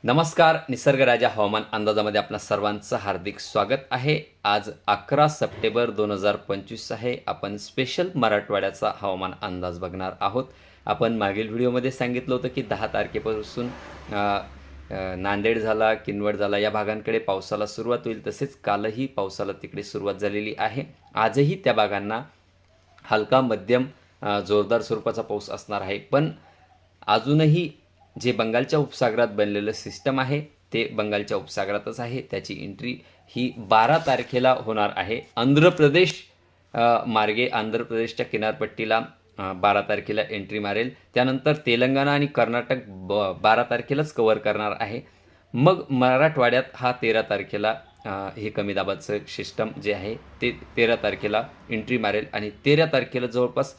नमस्कार. निसर्ग राजा हवामान अंदाजामध्ये आपल्या सर्वांचं हार्दिक स्वागत आहे. आज 11 सप्टेंबर 2025 आहे. आपण स्पेशल मराठवाड्याचा हवामान अंदाज बघणार आहोत. आपण मागील व्हिडिओमध्ये सांगितलं होतं की 10 तारखेपासून अ, अ, नांदेड झाला, किनवट झाला या भागांकडे पावसाला सुरुवात होईल. तसेच कालही पावसाला तिकडे सुरुवात झालेली आहे. आजही त्या भागांना हलका मध्यम जोरदार स्वरूपाचा पाऊस असणार आहे. पण अजूनही जे बंगालच्या उपसागरात बनलेलं सिस्टम आहे ते बंगालच्या उपसागरातच आहे. त्याची एंट्री ही 12 तारखेला होणार आहे. आंध्र प्रदेश मार्गे आंध्र प्रदेशच्या किनारपट्टीला 12 तारखेला एंट्री मारेल. त्यानंतर तेलंगणा आणि कर्नाटक 12 तारखेलाच कव्हर करणार आहे. मग मराठवाड्यात हा 13 तारखेला हे कमी दाबाचं सिस्टम जे आहे ते 13 तारखेला एंट्री मारेल आणि 13 तारखेला जवळपास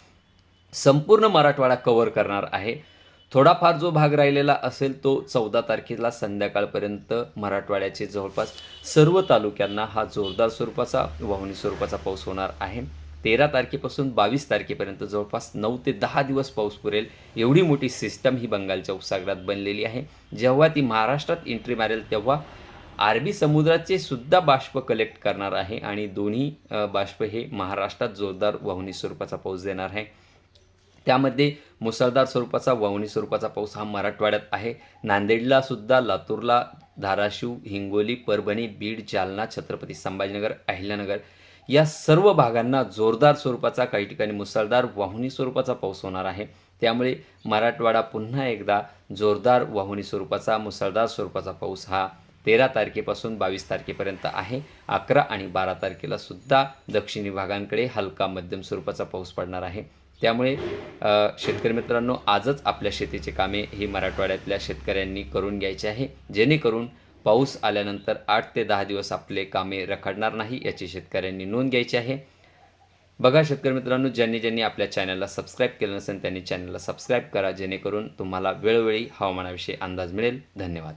संपूर्ण मराठवाडा कव्हर करणार आहे. थोडाफार जो भाग राहिलेला असेल तो 14 तारखेला संध्याकाळपर्यंत मराठवाड्याचे जवळपास सर्व तालुक्यांना हा जोरदार स्वरूपाचा वाहुणी स्वरूपाचा पाऊस होणार आहे. 13 तारखेपासून 22 तारखेपर्यंत जवळपास 9 ते 10 दिवस पाऊस पुरेल एवढी मोठी सिस्टम ही बंगालच्या उपसागरात बनलेली आहे. जेव्हा ती महाराष्ट्रात एंट्री मारेल तेव्हा अरबी समुद्राचे सुद्धा बाष्प कलेक्ट करणार आहे आणि दोन्ही बाष्प हे महाराष्ट्रात जोरदार वाहुणी स्वरूपाचा पाऊस देणार आहे. त्यामध्ये मुसळधार स्वरूपाचा वाहुणी स्वरूपाचा पाऊस हा मराठवाड्यात आहे. नांदेडला सुद्धा, लातूरला, धाराशिव, हिंगोली, परभणी, बीड, जालना, छत्रपती संभाजीनगर, अहिल्यानगर या सर्व भागांना जोरदार स्वरूपाचा, काही ठिकाणी मुसळधार वाहुणी स्वरूपाचा पाऊस होणार आहे. त्यामुळे मराठवाडा पुन्हा एकदा जोरदार वाहुणी स्वरूपाचा, मुसळधार स्वरूपाचा पाऊस हा 13 तारखेपासून 22 तारखेपर्यंत आहे. 11 आणि 12 तारखेला सुद्धा दक्षिणी भागांकडे हलका मध्यम स्वरूपाचा पाऊस पडणार आहे. त्यामुळे शेतकरी मित्रांनो, आजच आपल्या शेतीचे कामे ही मराठवाड्यातल्या शेतकऱ्यांनी करून घ्यायचे आहे, जेणेकरून पाऊस आल्यानंतर 8 ते 10 दिवस आपले कामे रखडणार नाही याची शेतकऱ्यांनी नोंद घ्यायची आहे. बघा शेतकरी मित्रांनो, ज्यांनी आपल्या चॅनलला सबस्क्राईब केलं नसेल त्यांनी चॅनलला सबस्क्राईब करा, जेणेकरून तुम्हाला वेळोवेळी हवामानाविषयी अंदाज मिळेल. धन्यवाद.